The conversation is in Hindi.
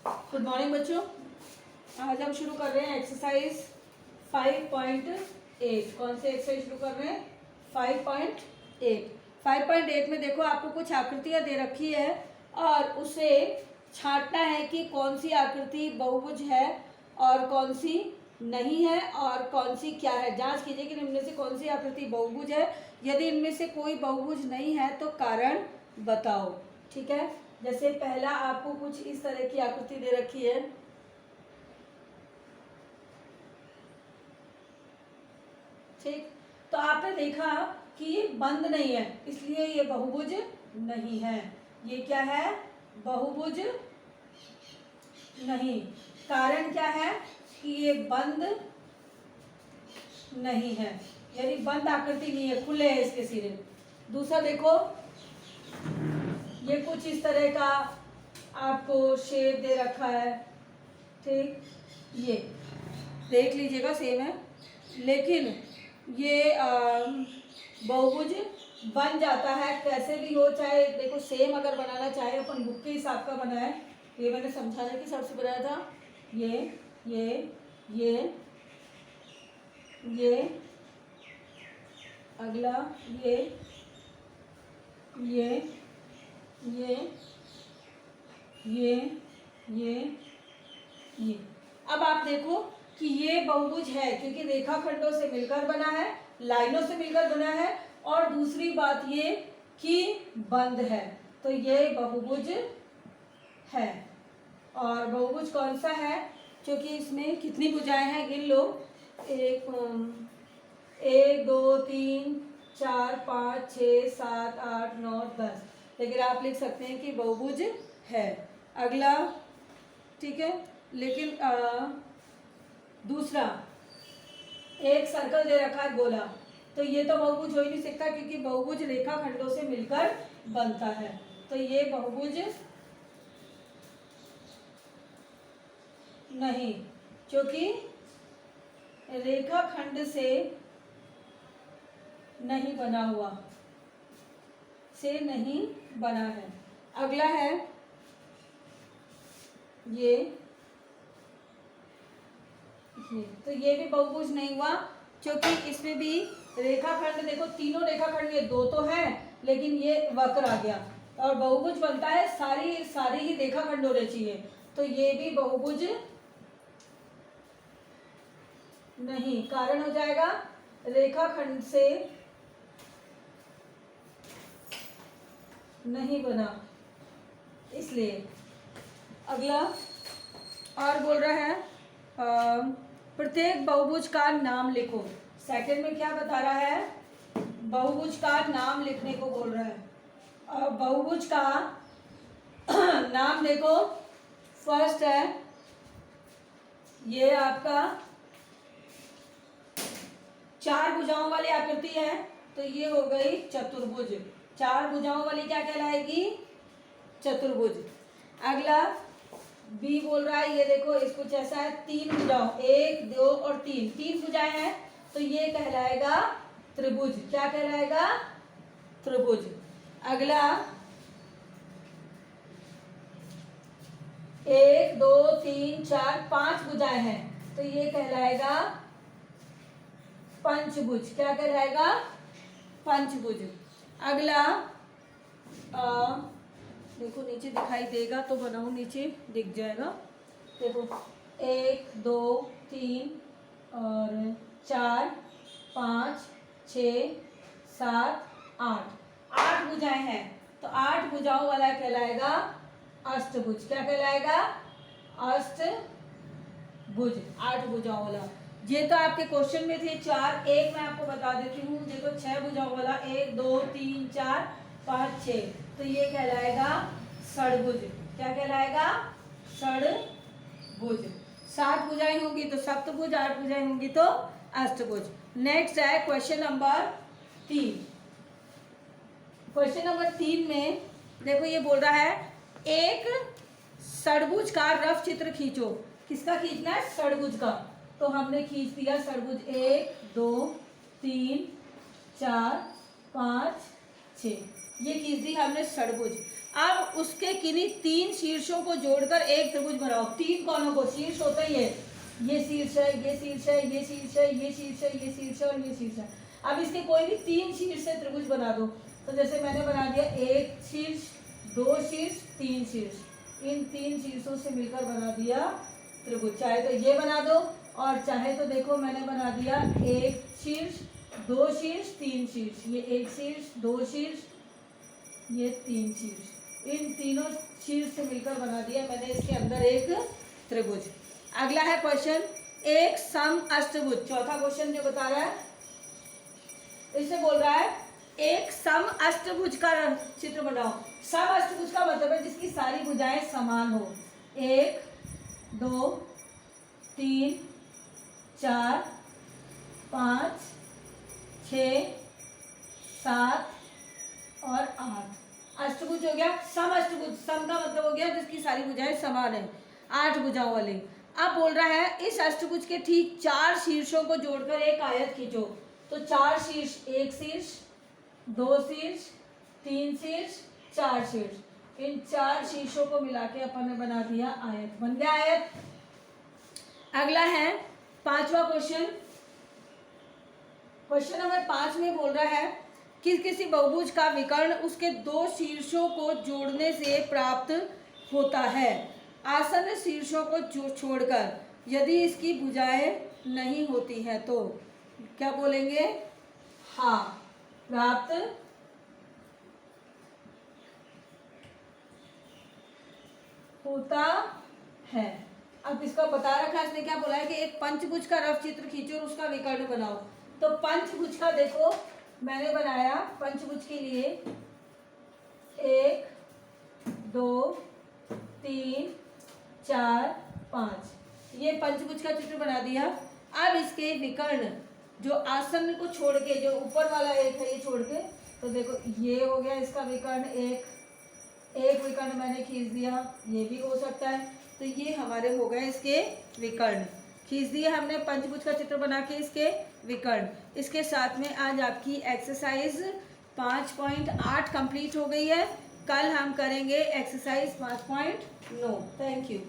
गुड मॉर्निंग बच्चों। आज हम शुरू कर रहे हैं एक्सरसाइज 5.8। कौन से एक्सरसाइज शुरू कर रहे हैं? 5.8। 5.8 में देखो आपको कुछ आकृतियां दे रखी है और उसे छांटना है कि कौन सी आकृति बहुभुज है और कौन सी नहीं है और कौन सी क्या है। जांच कीजिए कि इनमें से कौन सी आकृति बहुभुज है। यदि इनमें से कोई बहुभुज नहीं है तो कारण बताओ। ठीक है, जैसे पहला आपको कुछ इस तरह की आकृति दे रखी है। ठीक, तो आपने देखा कि ये बंद नहीं है, इसलिए ये बहुभुज नहीं है। ये क्या है? बहुभुज नहीं। कारण क्या है कि ये बंद नहीं है, यानी बंद आकृति नहीं है, खुले है इसके सिरे। दूसरा देखो, ये कुछ इस तरह का आपको शेप दे रखा है। ठीक, ये देख लीजिएगा, सेम है, लेकिन ये बहुभुज बन जाता है कैसे भी हो। चाहे देखो सेम अगर बनाना चाहे अपन बुक के हिसाब का बनाए, ये मैंने समझाने के हिसाब से बनाया था। ये अगला ये। अब आप देखो कि ये बहुभुज है क्योंकि रेखाखंडों से मिलकर बना है, लाइनों से मिलकर बना है, और दूसरी बात ये कि बंद है, तो ये बहुभुज है। और बहुभुज कौन सा है? क्योंकि इसमें कितनी भुजाएं हैं गिन लो। 1 2 3 4 5 6 7 8 9 10। लेकिन आप लिख सकते हैं कि बहुभुज है। अगला, ठीक है, लेकिन दूसरा एक सर्कल दे रखा है गोला, तो ये तो बहुभुज हो ही नहीं सकता क्योंकि बहुभुज रेखाखंडों से मिलकर बनता है, तो ये बहुभुज नहीं, क्योंकि रेखाखंड से नहीं बना हुआ, से नहीं बना है। अगला है ये, तो ये भी बहुभुज नहीं हुआ क्योंकि इसमें भी रेखाखंड देखो, तीनों रेखाखंड, ये दो तो है लेकिन ये वक्र आ गया, और बहुभुज बनता है सारी ही रेखाखंड होने चाहिए, तो ये भी बहुभुज नहीं। कारण हो जाएगा रेखाखंड से नहीं बना, इसलिए। अगला और बोल रहा है प्रत्येक बहुभुज का नाम लिखो। सेकंड में क्या बता रहा है? बहुभुज का नाम लिखने को बोल रहा है। बहुभुज का नाम देखो, फर्स्ट है ये आपका 4 भुजाओं वाली आकृति है, तो ये हो गई चतुर्भुज। 4 भुजाओं वाली क्या कहलाएगी? चतुर्भुज। अगला बी बोल रहा है, ये देखो इस कुछ ऐसा है, 3 भुजाओं, 1 2 और 3 भुजाएं हैं, तो ये कहलाएगा त्रिभुज। क्या कहलाएगा? त्रिभुज। अगला 1 2 3 4 5 भुजाएं हैं, तो ये कहलाएगा पंचभुज। क्या कहलाएगा? पंचभुज। अगला देखो नीचे दिखाई देगा तो बनाओ, नीचे दिख जाएगा। देखो 1 2 3 और 4 5 6 7 8 भुजाएं हैं, तो 8 भुजाओं वाला कहलाएगा अष्टभुज। क्या कहलाएगा? अष्टभुज, 8 भुजाओं वाला। ये तो आपके क्वेश्चन में थे 4, एक मैं आपको बता देती हूँ। देखो 6 भुजाओं वाला, 1 2 3 4 5 6, तो ये कहलाएगा षडभुज। क्या कहलाएगा? षडभुज। 7 भुजाएं होंगी तो सप्तभुज, 8 भुजाएं होंगी तो अष्टभुज। नेक्स्ट है क्वेश्चन नंबर 3। क्वेश्चन नंबर 3 में देखो ये बोल रहा है एक षडभुज का रफ चित्र खींचो। किसका खींचना है? षडभुज का। तो हमने खींच दिया षडभुज, 1 2 3 4 5 6, ये खींच दी हमने षडभुज। अब उसके किन्हीं 3 शीर्षों को जोड़कर एक त्रिभुज बनाओ। 3 कोनों को, शीर्ष होता ही है, ये शीर्ष है, ये शीर्ष है, ये शीर्ष है, ये शीर्ष है, ये शीर्ष है और ये शीर्ष है। अब इसके कोई भी 3 शीर्ष से त्रिभुज बना दो। तो जैसे मैंने बना दिया 1 शीर्ष, 2 शीर्ष, 3 शीर्ष, इन 3 शीर्षों से मिलकर बना दिया त्रिभुज। चाहे तो ये बना दो और चाहे तो देखो मैंने बना दिया 1 शीर्ष, 2 शीर्ष, 3 शीर्ष, ये 1 शीर्ष, 2 शीर्ष, ये 3 शीर्ष, इन तीनों शीर्ष से मिलकर बना दिया मैंने इसके अंदर एक त्रिभुज। अगला है क्वेश्चन, एक सम अष्टभुज। चौथा क्वेश्चन जो बता रहा है, इससे बोल रहा है एक सम अष्टभुज का चित्र बनाओ। सम अष्टभुज का मतलब है जिसकी सारी भुजाएं समान हो। 1, 2, 3, 4, 5, 6, 7 और 8 अष्टभुज हो गया। सम अष्टभुज, सम का मतलब हो गया जिसकी सारी भुजाएं समान है, 8 भुजाओं वाले। अब बोल रहा है इस अष्टभुज के ठीक 4 शीर्षों को जोड़कर एक आयत खींचो। तो 4 शीर्ष, 1 शीर्ष, 2 शीर्ष, 3 शीर्ष, 4 शीर्ष, इन 4 शीर्षों को मिला के अपन ने बना दिया आयत, बन गया आयत। अगला है 5वां क्वेश्चन। क्वेश्चन नंबर 5 में बोल रहा है कि किसी बहुभुज का विकर्ण उसके 2 शीर्षों को जोड़ने से प्राप्त होता है, आसन्न शीर्षों को छोड़कर। यदि इसकी भुजाएं नहीं होती हैं तो क्या बोलेंगे? हाँ, प्राप्त होता है। अब इसका बता रखा है इसने, क्या बोला है कि एक पंचभुज का रफ चित्र खींचो और उसका विकर्ण बनाओ। तो पंचभुज का देखो मैंने बनाया, पंचभुज के लिए 1, 2, 3, 4, 5, ये पंचभुज का चित्र बना दिया। अब इसके विकर्ण जो आसन्न को छोड़ के, जो ऊपर वाला एक है ये छोड़ के, तो देखो ये हो गया इसका विकर्ण, एक विकर्ण मैंने खींच दिया, ये भी हो सकता है। तो ये हमारे हो गए इसके विकर्ण, खींच दिया हमने पंचभुज का चित्र बना के इसके विकर्ण। इसके साथ में आज आपकी एक्सरसाइज 5.8 कंप्लीट हो गई है। कल हम करेंगे एक्सरसाइज 5.9। Thank you.